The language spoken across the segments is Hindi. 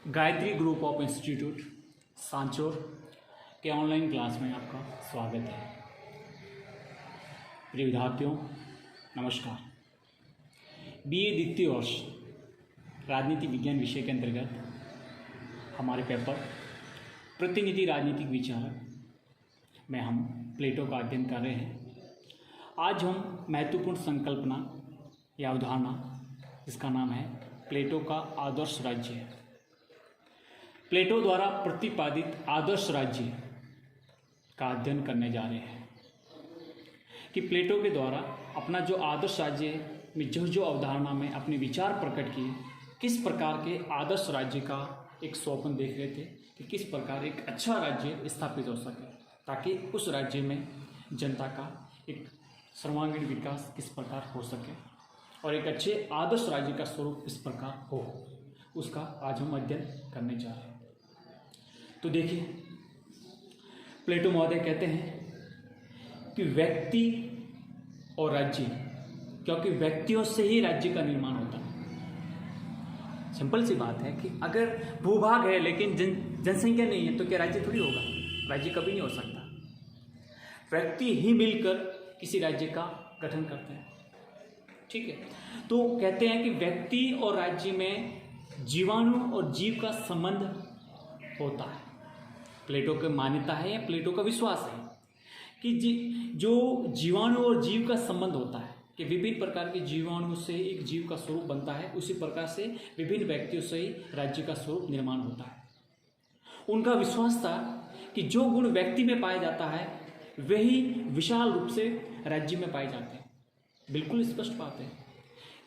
Gayatri group of institute Sanchore के ऑनलाइन क्लास में आपका स्वागत है। प्रिय विद्यार्थियों नमस्कार। बीए द्वितीय वर्ष राजनीति विज्ञान विषय के अंतर्गत हमारे पेपर प्रतिनिधि राजनीतिक विचार में हम प्लेटो का अध्ययन कर रहे हैं। आज हम महत्वपूर्ण संकल्पना या अवधारणा जिसका नाम है प्लेटो का आदर्श राज्य है। प्लेटो द्वारा प्रतिपादित आदर्श राज्य का अध्ययन करने जा रहे हैं कि प्लेटो के द्वारा अपना जो आदर्श राज्य में जो अवधारणा में अपने विचार प्रकट किए, किस प्रकार के आदर्श राज्य का एक स्वप्न देख रहे थे कि किस प्रकार एक अच्छा राज्य स्थापित हो सके ताकि उस राज्य में जनता का एक सर्वांगीण विकास किस प्रकार हो सके और एक अच्छे आदर्श राज्य का स्वरूप किस प्रकार हो, उसका आज हम अध्ययन करने जा रहे हैं। तो देखिए, प्लेटो महोदय कहते हैं कि व्यक्ति और राज्य, क्योंकि व्यक्तियों से ही राज्य का निर्माण होता है। सिंपल सी बात है कि अगर भूभाग है लेकिन जनसंख्या नहीं है तो क्या राज्य थोड़ी होगा? राज्य कभी नहीं हो सकता। व्यक्ति ही मिलकर किसी राज्य का गठन करते हैं। ठीक है, तो कहते हैं कि व्यक्ति और राज्य में जीवाणु और जीव का संबंध होता है। प्लेटो की मान्यता है या प्लेटो का विश्वास है कि जो जीवाणु और जीव का संबंध होता है कि विभिन्न प्रकार के जीवाणु से एक जीव का स्वरूप बनता है, उसी प्रकार से विभिन्न व्यक्तियों से ही राज्य का स्वरूप निर्माण होता है। उनका विश्वास था कि जो गुण व्यक्ति में पाया जाता है वही विशाल रूप से राज्य में पाए जाते हैं। बिल्कुल स्पष्ट बात है।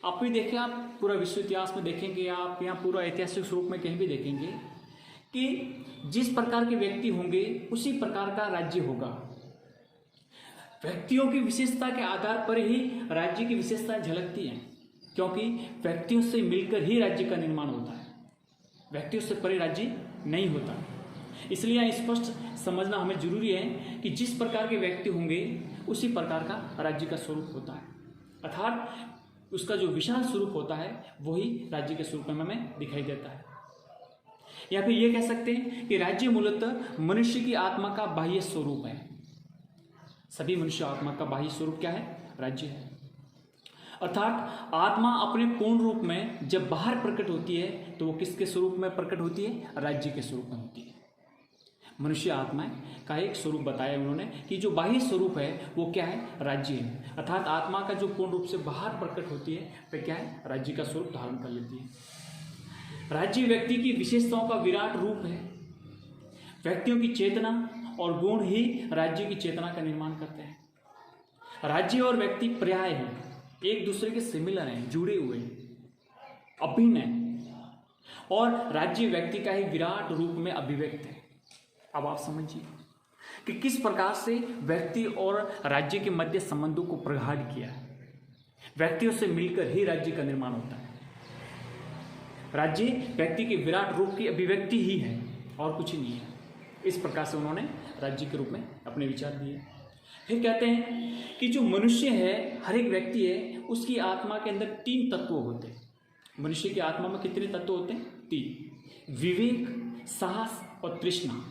आप भी देखें, आप पूरा विश्व इतिहास में देखेंगे, आप यहाँ पूरा ऐतिहासिक स्वरूप में कहीं भी देखेंगे कि जिस प्रकार के व्यक्ति होंगे उसी प्रकार का राज्य होगा। व्यक्तियों की विशेषता के आधार पर ही राज्य की विशेषताएं झलकती हैं, क्योंकि व्यक्तियों से मिलकर ही राज्य का निर्माण होता है। व्यक्तियों से परे राज्य नहीं होता। इसलिए यह स्पष्ट समझना हमें जरूरी है कि जिस प्रकार के व्यक्ति होंगे उसी प्रकार का राज्य का स्वरूप होता है, अर्थात उसका जो विशाल स्वरूप होता है वही राज्य के स्वरूप में हमें दिखाई देता है। या फिर ये कह सकते हैं कि राज्य मूलतः मनुष्य की आत्मा का बाह्य स्वरूप है। सभी मनुष्य आत्मा का बाह्य स्वरूप क्या है? राज्य है। अर्थात आत्मा अपने पूर्ण रूप में जब बाहर प्रकट होती है तो वो किसके स्वरूप में प्रकट होती है? राज्य के स्वरूप में होती है। मनुष्य आत्मा का एक स्वरूप बताया उन्होंने कि जो बाह्य स्वरूप है वो क्या है? राज्य है। अर्थात आत्मा का जो पूर्ण रूप से बाहर प्रकट होती है वह क्या है? राज्य का स्वरूप धारण कर लेती है। राज्य व्यक्ति की विशेषताओं का विराट रूप है। व्यक्तियों की चेतना और गुण ही राज्य की चेतना का निर्माण करते हैं। राज्य और व्यक्ति पर्याय हैं, एक दूसरे के सिमिलर हैं, जुड़े हुए, अभिन्न हैं, और राज्य व्यक्ति का ही विराट रूप में अभिव्यक्त है। अब आप समझिए कि किस प्रकार से व्यक्ति और राज्य के मध्य संबंधों को प्रगाढ़ किया है। व्यक्तियों से मिलकर ही राज्य का निर्माण होता है। राज्य व्यक्ति के विराट रूप की अभिव्यक्ति ही है और कुछ ही नहीं है। इस प्रकार से उन्होंने राज्य के रूप में अपने विचार दिए। फिर कहते हैं कि जो मनुष्य है, हर एक व्यक्ति है, उसकी आत्मा के अंदर 3 तत्व होते हैं। मनुष्य की आत्मा में कितने तत्व होते हैं? 3। विवेक, साहस और तृष्णा।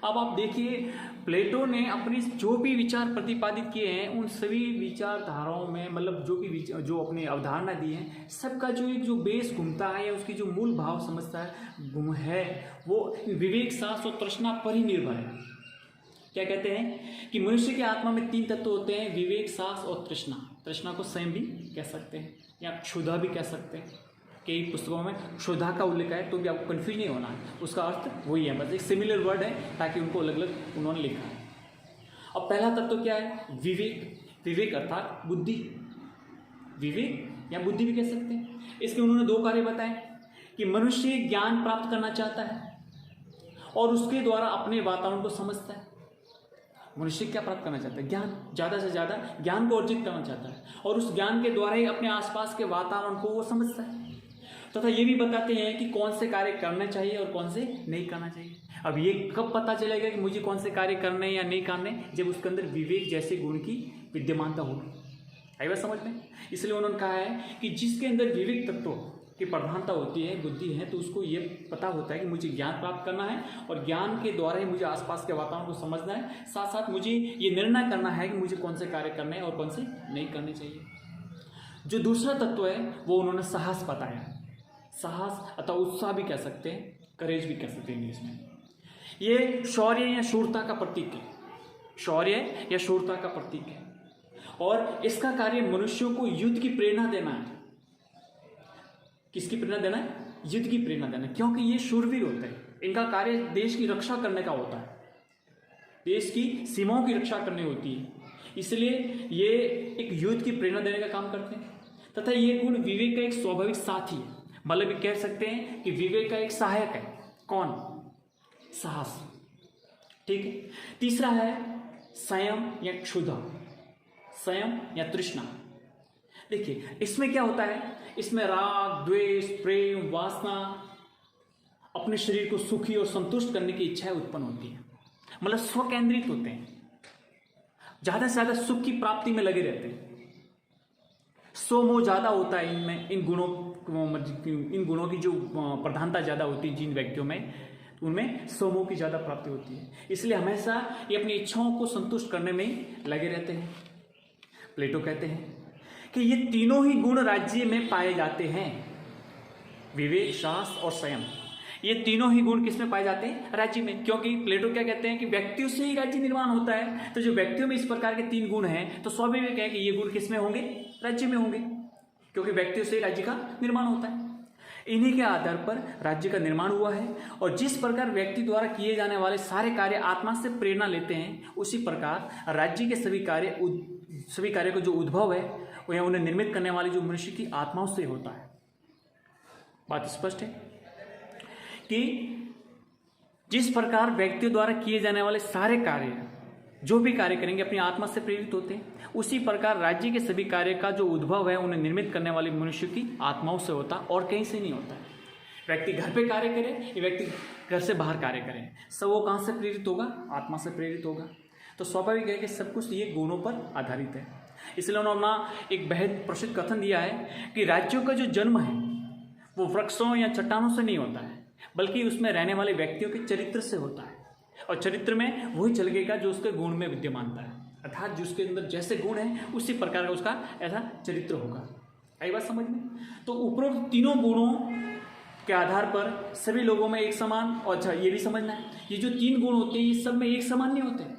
अब आप देखिए, प्लेटो ने अपनी जो भी विचार प्रतिपादित किए हैं उन सभी विचारधाराओं में, मतलब जो अपने अवधारणा दी है, सबका जो एक जो बेस घूमता है या उसकी जो मूल भाव समझता है वो विवेक, साहस और तृष्णा पर ही निर्भर है। क्या कहते हैं कि मनुष्य की आत्मा में 3 तत्व होते हैं, विवेक, साहस और तृष्णा। तृष्णा को संयम भी कह सकते हैं या क्षुधा भी कह सकते हैं। कई पुस्तकों में क्षुधा का उल्लेख है तो भी आपको कन्फ्यूज नहीं होना है, उसका अर्थ वही है, बस एक सिमिलर वर्ड है ताकि उनको अलग अलग उन्होंने लिखा है। अब पहला तत्व क्या है? विवेक। विवेक अर्थात बुद्धि, विवेक या बुद्धि भी कह सकते हैं। इसके उन्होंने 2 कार्य बताए कि मनुष्य ज्ञान प्राप्त करना चाहता है और उसके द्वारा अपने वातावरण को समझता है। मनुष्य क्या प्राप्त करना चाहता है? ज्ञान, ज़्यादा से ज़्यादा ज्ञान को अर्जित करना चाहता है और उस ज्ञान के द्वारा ही अपने आसपास के वातावरण को वो समझता है तथा ये भी बताते हैं कि कौन से कार्य करने चाहिए और कौन से नहीं करना चाहिए। अब ये कब पता चलेगा कि मुझे कौन से कार्य करने या नहीं करने? जब उसके अंदर विवेक जैसे गुण की विद्यमानता होगी। आई बात समझ में? इसलिए उन्होंने कहा है कि जिसके अंदर विवेक तत्व की प्रधानता होती है, बुद्धि है, तो उसको ये पता होता है कि मुझे ज्ञान प्राप्त करना है और ज्ञान के द्वारा ही मुझे आसपास के वातावरण को समझना है, साथ साथ मुझे ये निर्णय करना है कि मुझे कौन से कार्य करने हैं और कौन से नहीं करने चाहिए। जो दूसरा तत्व है वो उन्होंने साहस बताया। साहस अथवा उत्साह भी कह सकते हैं, करेज भी कह सकते हैं इंग्लिश में। ये शौर्य या शूरता का प्रतीक है, शौर्य या शूरता का प्रतीक है, और इसका कार्य मनुष्यों को युद्ध की प्रेरणा देना है। किसकी प्रेरणा देना है? युद्ध की प्रेरणा देना, क्योंकि ये शूरवीर होते हैं। इनका कार्य देश की रक्षा करने का होता है, देश की सीमाओं की रक्षा करनी होती है, इसलिए ये एक युद्ध की प्रेरणा देने का काम करते हैं। तथा ये गुण विवेक का एक स्वाभाविक साथी है, मतलब कह सकते हैं कि विवेक का एक सहायक है। कौन? साहस। ठीक है। तीसरा है संयम या क्षुधा, संयम या तृष्णा। देखिए इसमें क्या होता है, इसमें राग, द्वेष, प्रेम, वासना, अपने शरीर को सुखी और संतुष्ट करने की इच्छाएं उत्पन्न होती है, मतलब स्व केंद्रित होते हैं, ज्यादा से ज्यादा सुख की प्राप्ति में लगे रहते हैं। स्वमोह ज्यादा होता है इनमें, इन गुणों की जो प्रधानता ज्यादा होती है जिन व्यक्तियों में, उनमें स्वमोह की ज्यादा प्राप्ति होती है, इसलिए हमेशा ये अपनी इच्छाओं को संतुष्ट करने में लगे रहते हैं। प्लेटो कहते हैं कि ये तीनों ही गुण राज्य में पाए जाते हैं, विवेक, साहस और संयम। ये तीनों ही गुण किसमें पाए जाते हैं? राज्य में। क्योंकि प्लेटो क्या कहते हैं कि व्यक्तियों से ही राज्य निर्माण होता है, तो जो व्यक्तियों में इस प्रकार के तीन गुण हैं तो स्वाभाविक है कि ये गुण किसमें होंगे? राज्य में होंगे, क्योंकि व्यक्तियों से ही राज्य का निर्माण होता है। इन्हीं के आधार पर राज्य का निर्माण हुआ है, और जिस प्रकार व्यक्ति द्वारा किए जाने वाले सारे कार्य आत्मा से प्रेरणा लेते हैं, उसी प्रकार राज्य के सभी कार्य का जो उद्भव है वह उन्हें निर्मित करने वाली जो मनुष्य की आत्माओं से होता है। बात स्पष्ट है कि जिस प्रकार व्यक्तियों द्वारा किए जाने वाले सारे कार्य, जो भी कार्य करेंगे, अपनी आत्मा से प्रेरित होते हैं, उसी प्रकार राज्य के सभी कार्य का जो उद्भव है उन्हें निर्मित करने वाले मनुष्य की आत्माओं से होता, और कहीं से नहीं होता है। व्यक्ति घर पे कार्य करे या व्यक्ति घर से बाहर कार्य करे, सब वो कहाँ से प्रेरित होगा? आत्मा से प्रेरित होगा। तो स्वाभाविक है कि सब कुछ ये गुणों पर आधारित है। इसलिए उन्होंने एक बेहद प्रसिद्ध कथन दिया है कि राज्यों का जो जन्म है वो वृक्षों या चट्टानों से नहीं होता है, बल्कि उसमें रहने वाले व्यक्तियों के चरित्र से होता है, और चरित्र में वही चलकेगा जो उसके गुण में विद्यमानता है, अर्थात जिसके अंदर जैसे गुण है उसी प्रकार का उसका ऐसा चरित्र होगा। आई बात समझ में? तो उपरोक्त तीनों गुणों के आधार पर सभी लोगों में एक समान, और अच्छा ये भी समझना है, ये जो तीन गुण होते हैं ये सब में एक समान नहीं होते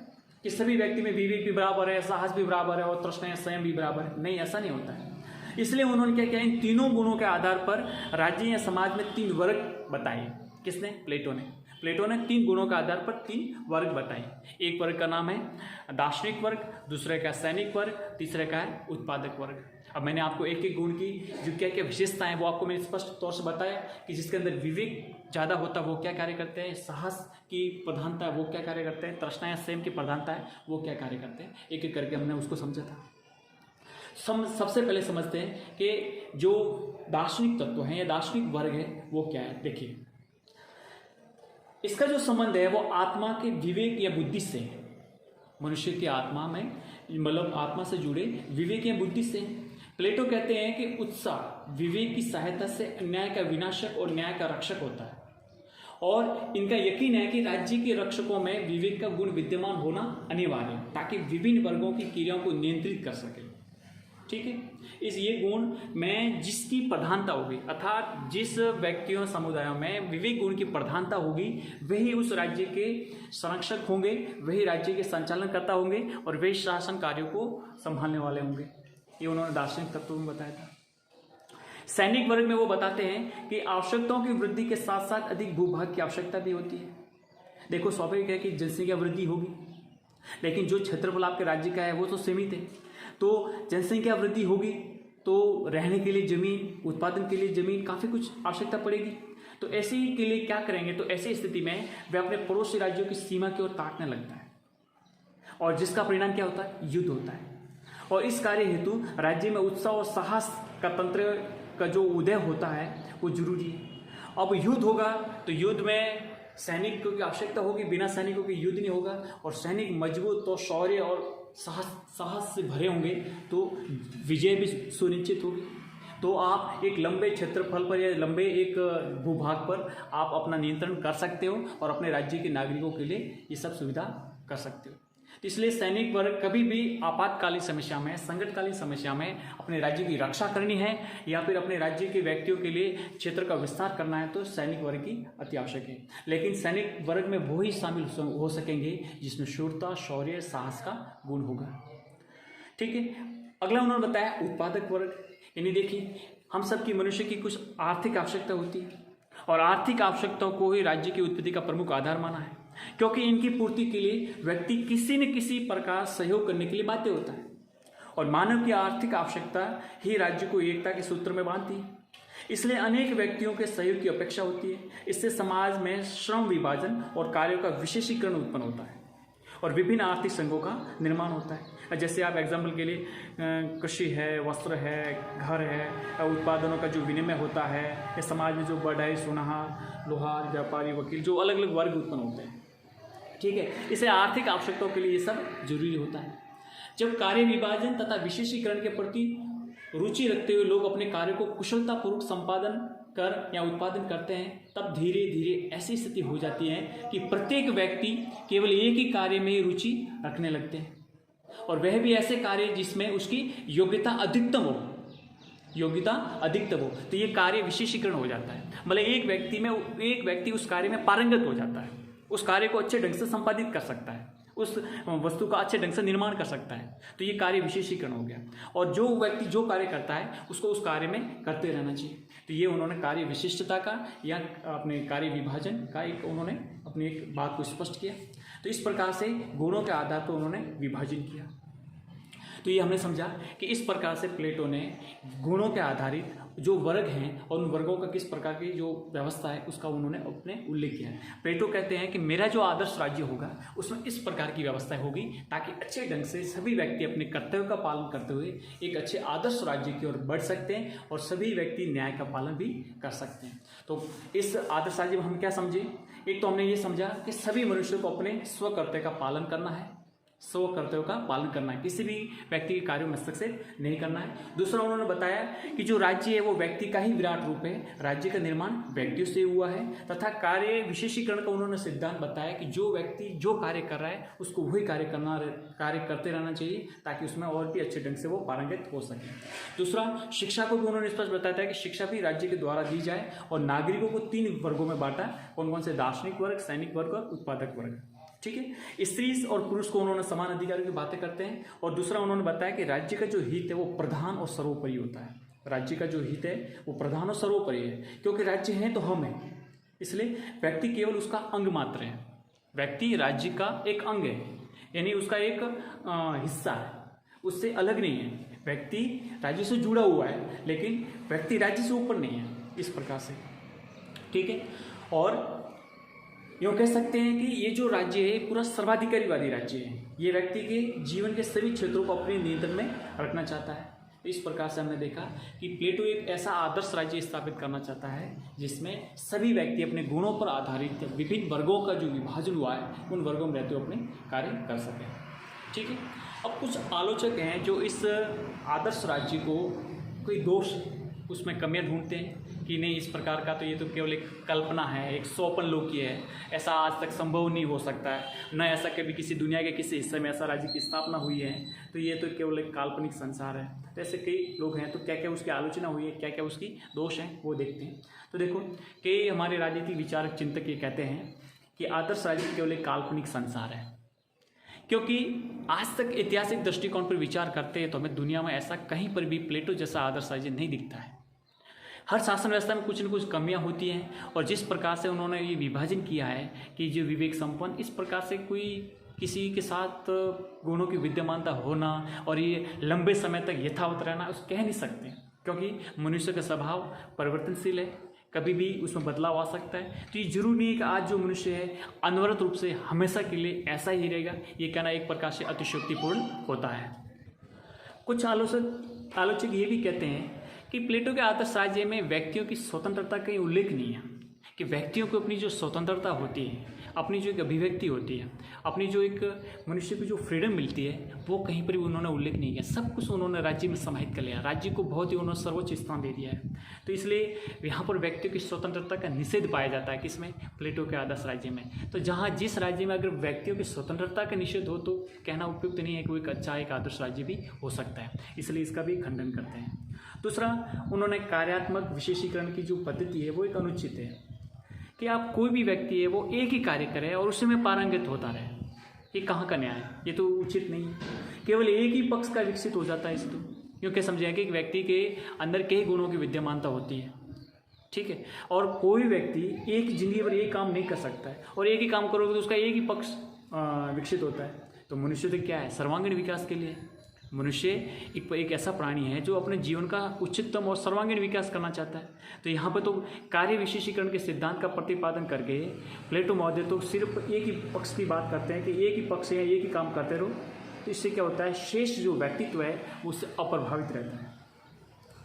कि सभी व्यक्ति में विवेक भी बराबर है, साहस भी बराबर है और तृष्णा या संयम भी बराबर है। नहीं, ऐसा नहीं होता है। इसलिए उन्होंने क्या किया, इन तीनों गुणों के आधार पर राज्य या समाज में तीन वर्ग बताए। किसने? प्लेटो ने। प्लेटो ने तीन गुणों के आधार पर तीन वर्ग बताए। एक वर्ग का नाम है दार्शनिक वर्ग, दूसरे का सैनिक वर्ग, तीसरे का है उत्पादक वर्ग। अब मैंने आपको एक एक गुण की जो क्या क्या विशेषताएं हैं वो आपको मैंने स्पष्ट तौर से बताया कि जिसके अंदर विवेक ज़्यादा होता है वो क्या कार्य करते हैं, साहस की प्रधानता है वो क्या कार्य करते हैं, तृष्णा या संयम की प्रधानता है वो क्या कार्य करते हैं। एक एक करके हमने उसको समझा था। सबसे पहले समझते हैं कि जो दार्शनिक तत्व है या दार्शनिक वर्ग है वो क्या है। देखिए इसका जो संबंध है वो आत्मा के विवेक या बुद्धि से है। मनुष्य की आत्मा में मतलब आत्मा से जुड़े विवेक या बुद्धि से। प्लेटो कहते हैं कि उत्साह विवेक की सहायता से अन्याय का विनाशक और न्याय का रक्षक होता है, और इनका यकीन है कि राज्य के रक्षकों में विवेक का गुण विद्यमान होना अनिवार्य है ताकि विभिन्न वर्गों की क्रियाओं को नियंत्रित कर सके। ठीक है, इस ये गुण में जिसकी प्रधानता होगी, अर्थात जिस व्यक्तियों समुदायों में विवेक गुण की प्रधानता होगी वही उस राज्य के संरक्षक होंगे, वही राज्य के संचालनकर्ता होंगे और वही शासन कार्यों को संभालने वाले होंगे। ये उन्होंने दार्शनिक तत्वों में बताया था। सैनिक वर्ग में वो बताते हैं कि आवश्यकताओं की वृद्धि के साथ साथ अधिक भूभाग की आवश्यकता भी होती है। देखो स्वाभाविक है कि जनसंख्या वृद्धि होगी, लेकिन जो क्षेत्रफल आपके राज्य का है वो तो सीमित है, तो जनसंख्या वृद्धि होगी तो रहने के लिए जमीन, उत्पादन के लिए जमीन, काफ़ी कुछ आवश्यकता पड़ेगी। तो ऐसे ही के लिए क्या करेंगे, तो ऐसी स्थिति में वे अपने पड़ोसी राज्यों की सीमा की ओर ताकने लगता है, और जिसका परिणाम क्या होता है, युद्ध होता है। और इस कार्य हेतु राज्य में उत्साह और साहस का तंत्र का जो उदय होता है वो जरूरी है। अब युद्ध होगा तो युद्ध में सैनिकों की आवश्यकता होगी, बिना सैनिकों के युद्ध नहीं होगा, और सैनिक मजबूत तो शौर्य और साहस से भरे होंगे तो विजय भी सुनिश्चित होगी। तो आप एक लंबे क्षेत्रफल पर या लंबे एक भूभाग पर आप अपना नियंत्रण कर सकते हो और अपने राज्य के नागरिकों के लिए ये सब सुविधा कर सकते हो। तो इसलिए सैनिक वर्ग कभी भी आपातकालीन समस्या में, संकटकालीन समस्या में अपने राज्य की रक्षा करनी है या फिर अपने राज्य के व्यक्तियों के लिए क्षेत्र का विस्तार करना है तो सैनिक वर्ग की अति आवश्यक है। लेकिन सैनिक वर्ग में वो ही शामिल हो सकेंगे जिसमें शूरता, शौर्य, साहस का गुण होगा। ठीक है, अगला उन्होंने बताया उत्पादक वर्ग। यानी देखिए, हम सबकी मनुष्य की कुछ आर्थिक आवश्यकता होती है और आर्थिक आवश्यकताओं को ही राज्य की उत्पत्ति का प्रमुख आधार माना है, क्योंकि इनकी पूर्ति के लिए व्यक्ति किसी न किसी प्रकार सहयोग करने के लिए बाध्य होता है और मानव की आर्थिक आवश्यकता ही राज्य को एकता के सूत्र में बांधती है। इसलिए अनेक व्यक्तियों के सहयोग की अपेक्षा होती है। इससे समाज में श्रम विभाजन और कार्यों का विशेषीकरण उत्पन्न होता है और विभिन्न आर्थिक संघों का निर्माण होता है। जैसे आप एग्जाम्पल के लिए कृषि है, वस्त्र है, घर है, उत्पादनों का जो विनिमय होता है, या समाज में जो बढ़ई, सुनार, लोहार, व्यापारी, वकील, जो अलग अलग वर्ग उत्पन्न होते हैं। ठीक है, इसे आर्थिक आवश्यकताओं के लिए ये सब जरूरी होता है। जब कार्य विभाजन तथा विशेषीकरण के प्रति रुचि रखते हुए लोग अपने कार्य को कुशलतापूर्वक संपादन कर या उत्पादन करते हैं, तब धीरे धीरे ऐसी स्थिति हो जाती है कि प्रत्येक व्यक्ति केवल एक ही कार्य में रुचि रखने लगते हैं और वह भी ऐसे कार्य जिसमें उसकी योग्यता अधिकतम हो। तो ये कार्य विशेषीकरण हो जाता है। मतलब एक व्यक्ति उस कार्य में पारंगत हो जाता है, उस कार्य को अच्छे ढंग से संपादित कर सकता है, उस वस्तु का अच्छे ढंग से निर्माण कर सकता है, तो ये कार्य विशेषीकरण हो गया। और जो व्यक्ति जो कार्य करता है उसको उस कार्य में करते रहना चाहिए। तो ये उन्होंने कार्य विशिष्टता का या अपने कार्य विभाजन का उन्होंने अपनी एक बात को स्पष्ट किया। तो इस प्रकार से गुणों के आधार पर उन्होंने विभाजन किया। तो ये हमने समझा कि इस प्रकार से प्लेटो ने गुणों के आधारित जो वर्ग हैं और उन वर्गों का किस प्रकार की जो व्यवस्था है उसका उन्होंने अपने उल्लेख किया है। प्लेटो कहते हैं कि मेरा जो आदर्श राज्य होगा उसमें इस प्रकार की व्यवस्था होगी ताकि अच्छे ढंग से सभी व्यक्ति अपने कर्तव्य का पालन करते हुए एक अच्छे आदर्श राज्य की ओर बढ़ सकते हैं और सभी व्यक्ति न्याय का पालन भी कर सकते हैं। तो इस आदर्श राज्य में हम क्या समझे? एक तो हमने ये समझा कि सभी मनुष्यों को अपने स्वकर्तव्य का पालन करना है, स्व कर्तव्यों का पालन करना है, किसी भी व्यक्ति के कार्यों में हस्तक्षेप नहीं करना है। दूसरा उन्होंने बताया कि जो राज्य है वो व्यक्ति का ही विराट रूप है, राज्य का निर्माण व्यक्तियों से हुआ है, तथा कार्य विशेषीकरण का उन्होंने सिद्धांत बताया कि जो व्यक्ति जो कार्य कर रहा है उसको वही कार्य करते रहना चाहिए ताकि उसमें और भी अच्छे ढंग से वो पारंगत हो सके। दूसरा, शिक्षा को भी उन्होंने स्पष्ट बताया था कि शिक्षा भी राज्य के द्वारा दी जाए और नागरिकों को 3 वर्गों में बांटा। कौन कौन से? दार्शनिक वर्ग, सैनिक वर्ग और उत्पादक वर्ग। ठीक है, स्त्री और पुरुष को उन्होंने समान अधिकारों की बातें करते हैं। और दूसरा उन्होंने बताया कि राज्य का जो हित है वो प्रधान और सर्वोपरि होता है। राज्य का जो हित है वो प्रधान और सर्वोपरि है, क्योंकि राज्य है तो हम हैं, इसलिए व्यक्ति केवल उसका अंग मात्र है। व्यक्ति राज्य का एक अंग है, यानी उसका एक हिस्सा है, उससे अलग नहीं है। व्यक्ति राज्य से जुड़ा हुआ है लेकिन व्यक्ति राज्य से ऊपर नहीं है, इस प्रकार से। ठीक है, और यूँ कह सकते हैं कि ये जो राज्य है पूरा सर्वाधिकारीवादी राज्य है। ये व्यक्ति के जीवन के सभी क्षेत्रों को अपने नियंत्रण में रखना चाहता है। इस प्रकार से हमने देखा कि प्लेटो एक ऐसा आदर्श राज्य स्थापित करना चाहता है जिसमें सभी व्यक्ति अपने गुणों पर आधारित विभिन्न वर्गों का जो विभाजन हुआ है उन वर्गों में रहते हुए अपने कार्य कर सकें। ठीक है, अब कुछ आलोचक हैं जो इस आदर्श राज्य को कोई दोष, उसमें कमियां ढूंढते हैं कि नहीं, इस प्रकार का तो ये तो केवल एक कल्पना है, एक स्वप्न लोकी है, ऐसा आज तक संभव नहीं हो सकता है, न ऐसा कभी किसी दुनिया के किसी हिस्से में ऐसा राज्य की स्थापना हुई है, तो ये तो केवल एक काल्पनिक संसार है। तो ऐसे कई लोग हैं, तो क्या क्या उसकी आलोचना हुई है, क्या क्या उसकी दोष हैं, वो देखते हैं। तो देखो, कई हमारे राजनीतिक विचारक चिंतक ये कहते हैं कि आदर्श राज्य केवल एक काल्पनिक संसार है, क्योंकि आज तक ऐतिहासिक दृष्टिकोण पर विचार करते हैं तो हमें दुनिया में ऐसा कहीं पर भी प्लेटो जैसा आदर्श राज्य नहीं दिखता है। हर शासन व्यवस्था में कुछ न कुछ कमियां होती हैं और जिस प्रकार से उन्होंने ये विभाजन किया है कि जो विवेक संपन्न, इस प्रकार से कोई किसी के साथ गुणों की विद्यमानता होना और ये लंबे समय तक यथावत रहना उस कह नहीं सकते, क्योंकि मनुष्य का स्वभाव परिवर्तनशील है, कभी भी उसमें बदलाव आ सकता है। तो ये जरूरी नहीं है कि आज जो मनुष्य है अनवरत रूप से हमेशा के लिए ऐसा ही रहेगा, ये कहना एक प्रकार से अतिशयोक्तिपूर्ण होता है। कुछ आलोचक ये भी कहते हैं कि प्लेटो के आदर्श राज्य में व्यक्तियों की स्वतंत्रता का उल्लेख नहीं है, कि व्यक्तियों को अपनी जो स्वतंत्रता होती है, अपनी जो एक अभिव्यक्ति होती है, अपनी जो एक मनुष्य को जो फ्रीडम मिलती है, वो कहीं पर भी उन्होंने उल्लेख नहीं किया। सब कुछ उन्होंने राज्य में समाहित कर लिया, राज्य को बहुत ही उन्होंने सर्वोच्च स्थान दे दिया है। तो इसलिए यहाँ पर व्यक्तियों की स्वतंत्रता का निषेध पाया जाता है, किसमें? प्लेटो के आदर्श राज्य में। तो जहाँ जिस राज्य में अगर व्यक्तियों की स्वतंत्रता का निषेध हो तो कहना उपयुक्त नहीं है कि वो एक अच्छा एक आदर्श राज्य भी हो सकता है, इसलिए इसका भी खंडन करते हैं। दूसरा, उन्होंने कार्यात्मक विशेषीकरण की जो पद्धति है वो एक अनुचित है, कि आप कोई भी व्यक्ति है वो एक ही कार्य करे और उसी में पारंगत होता रहे। ये कहाँ का न्याय है? ये तो उचित नहीं। केवल एक ही पक्ष का विकसित हो जाता है इसे तो, क्योंकि समझे कि एक व्यक्ति के अंदर कई गुणों की विद्यमानता होती है, ठीक है। और कोई व्यक्ति एक जिंदगी भर एक काम नहीं कर सकता है, और एक ही काम करोगे तो उसका एक ही पक्ष विकसित होता है। तो मनुष्य तो क्या है? सर्वांगीण विकास के लिए मनुष्य एक ऐसा प्राणी है जो अपने जीवन का उच्चतम और सर्वांगीण विकास करना चाहता है। तो यहाँ पर तो कार्य विशेषीकरण के सिद्धांत का प्रतिपादन करके प्लेटो महोदय तो सिर्फ एक ही पक्ष की बात करते हैं कि एक ही पक्ष है, एक ही काम करते रहो। तो इससे क्या होता है? शेष जो व्यक्तित्व है उससे अप्रभावित रहता है,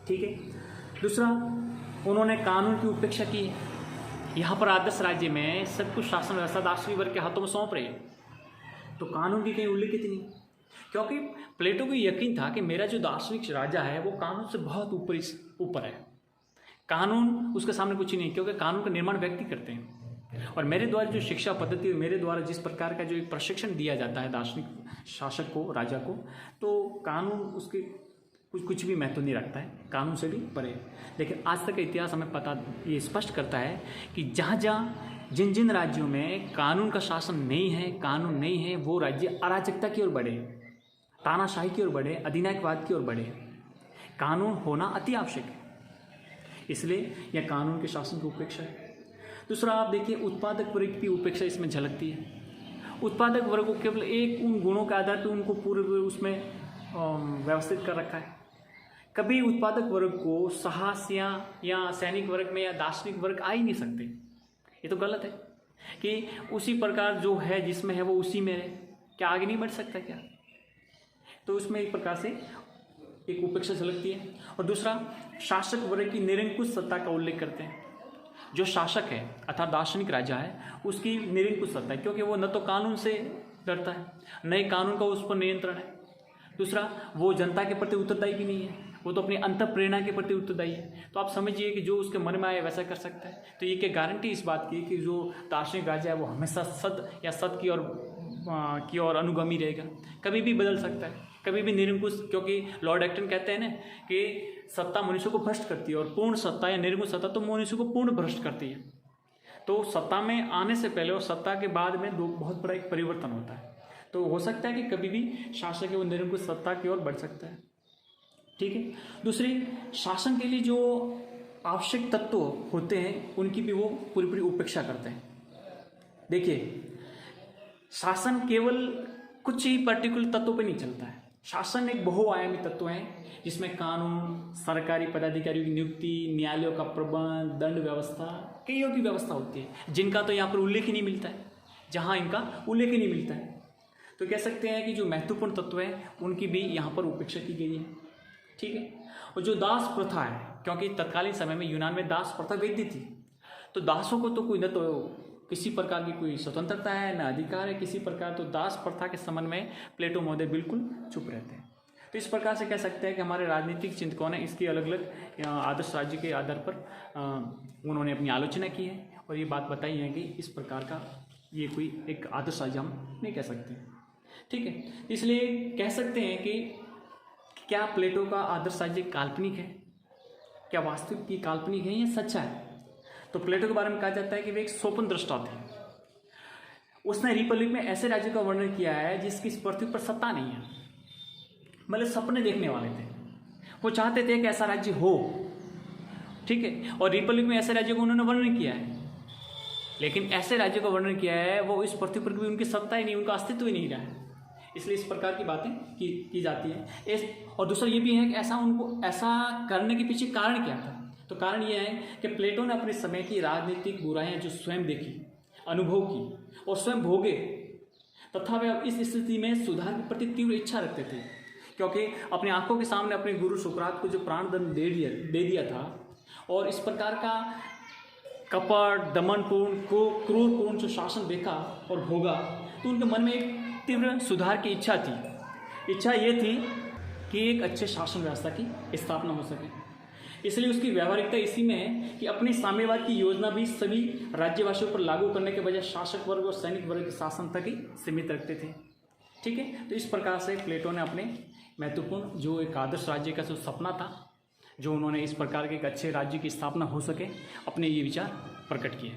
ठीक है। दूसरा, उन्होंने कानून की उपेक्षा की है। यहाँ पर आदर्श राज्य में सब कुछ शासन व्यवस्था दार्शनिक वर्ग के हाथों में सौंप रहे हैं, तो कानून की कहीं उल्लेखित नहीं, क्योंकि प्लेटो को यकीन था कि मेरा जो दार्शनिक राजा है वो कानून से बहुत ऊपर है। कानून उसके सामने कुछ ही नहीं, क्योंकि कानून का निर्माण व्यक्ति करते हैं। और मेरे द्वारा जो शिक्षा पद्धति, मेरे द्वारा जिस प्रकार का जो एक प्रशिक्षण दिया जाता है दार्शनिक शासक को, राजा को, तो कानून उसके कुछ भी महत्व नहीं रखता है, कानून से भी परे। लेकिन आज तक का इतिहास हमें पता, ये स्पष्ट करता है कि जहाँ जिन राज्यों में कानून का शासन नहीं है, कानून नहीं है, वो राज्य अराजकता की ओर बढ़े, तानाशाही की ओर बढ़े, अधिनायकवाद की ओर बढ़े। कानून होना अति आवश्यक है, इसलिए यह कानून के शासन की उपेक्षा है। दूसरा, आप देखिए उत्पादक वर्ग की उपेक्षा इसमें झलकती है। उत्पादक वर्ग को केवल एक उन गुणों के आधार पर उनको पूरे उसमें व्यवस्थित कर रखा है। कभी उत्पादक वर्ग को साहस या सैनिक वर्ग में या दार्शनिक वर्ग आ ही नहीं सकते। ये तो गलत है कि उसी प्रकार जो है जिसमें है वो उसी में है, क्या आगे नहीं बढ़ सकता क्या? तो उसमें एक प्रकार से एक उपेक्षा झलकती है। और दूसरा, शासक वर्ग की निरंकुश सत्ता का उल्लेख करते हैं। जो शासक है अर्थात दार्शनिक राजा है, उसकी निरंकुश सत्ता है, क्योंकि वो न तो कानून से डरता है, न ही कानून का उस पर नियंत्रण है। दूसरा, वो जनता के प्रति उत्तरदायी भी नहीं है, वो तो अपनी अंतःप्रेरणा के प्रति उत्तरदायी है। तो आप समझिए कि जो उसके मन में आए वैसा कर सकता है। तो ये क्या गारंटी इस बात की कि जो दार्शनिक राजा है वो हमेशा सत्य की ओर अनुगामी रहेगा? कभी भी बदल सकता है, कभी भी निरंकुश, क्योंकि लॉर्ड एक्टन कहते हैं ना कि सत्ता मनुष्य को भ्रष्ट करती है, और पूर्ण सत्ता या निर्गुण सत्ता तो मनुष्य को पूर्ण भ्रष्ट करती है। तो सत्ता में आने से पहले और सत्ता के बाद में दो बहुत बड़ा एक परिवर्तन होता है। तो हो सकता है कि कभी भी शासक है वो निरंकुश सत्ता की ओर बढ़ सकता है, ठीक है। दूसरी, शासन के लिए जो आवश्यक तत्व होते हैं उनकी भी वो पूरी उपेक्षा करते हैं। देखिए, शासन केवल कुछ ही पर्टिकुलर तत्वों पर नहीं चलता है। शासन एक बहुआयामी तत्व है जिसमें कानून, सरकारी पदाधिकारियों की नियुक्ति, न्यायालयों का प्रबंध, दंड व्यवस्था, कईयों की व्यवस्था होती है, जिनका तो यहाँ पर उल्लेख ही नहीं मिलता है, जहाँ इनका उल्लेख ही नहीं मिलता है। तो कह सकते हैं कि जो महत्वपूर्ण तत्व है उनकी भी यहाँ पर उपेक्षा की गई है, ठीक है। और जो दास प्रथा है, क्योंकि तत्कालीन समय में यूनान में दास प्रथा वैध थी, तो दासों को तो कोई न तो किसी प्रकार की कोई स्वतंत्रता है, न अधिकार है किसी प्रकार। तो दास प्रथा के संबंध में प्लेटो महोदय बिल्कुल चुप रहते हैं। तो इस प्रकार से कह सकते हैं कि हमारे राजनीतिक चिंतकों ने इसकी अलग अलग आदर्श राज्य के आधार पर उन्होंने अपनी आलोचना की है, और ये बात बताई है कि इस प्रकार का ये कोई एक आदर्श राज्य हम नहीं कह सकते, ठीक है। इसलिए कह सकते हैं कि क्या प्लेटो का आदर्श राज्य काल्पनिक है, क्या वास्तविक की काल्पनिक है या सच्चा है? तो प्लेटो के बारे में कहा जाता है कि वे एक स्वप्न दृष्टा थे। उसने रिपब्लिक में ऐसे राज्य का वर्णन किया है जिसकी इस पृथ्वी पर सत्ता नहीं है, मतलब सपने देखने वाले थे, वो चाहते थे कि ऐसा राज्य हो, ठीक है। और रिपब्लिक में ऐसे राज्य को उन्होंने वर्णन किया है, लेकिन ऐसे राज्य का वर्णन किया है वो इस पृथ्वी पर भी उनकी सत्ता ही नहीं, उनका अस्तित्व ही नहीं रहा है। इसलिए इस प्रकार की बातें की जाती है। और दूसरा ये भी है कि ऐसा करने के पीछे कारण क्या था? तो कारण यह है कि प्लेटो ने अपने समय की राजनीतिक बुराइयां जो स्वयं देखी, अनुभव की और स्वयं भोगे, तथा वे इस स्थिति में सुधार के प्रति तीव्र इच्छा रखते थे, क्योंकि अपनी आंखों के सामने अपने गुरु सुकरात को जो प्राणदंड दे दिया था, और इस प्रकार का कपट, दमनपूर्ण, क्रूरपूर्ण जो शासन देखा और भोगा, तो उनके मन में एक तीव्र सुधार की इच्छा थी। इच्छा ये थी कि एक अच्छे शासन व्यवस्था की स्थापना हो सके। इसलिए उसकी व्यावहारिकता इसी में है कि अपनी साम्यवाद की योजना भी सभी राज्यवासियों पर लागू करने के बजाय शासक वर्ग और सैनिक वर्ग के शासन तक ही सीमित रखते थे। ठीक है, तो इस प्रकार से प्लेटो ने अपने महत्वपूर्ण जो एक आदर्श राज्य का जो सपना था, जो उन्होंने इस प्रकार के एक अच्छे राज्य की स्थापना हो सके, अपने ये विचार प्रकट किए।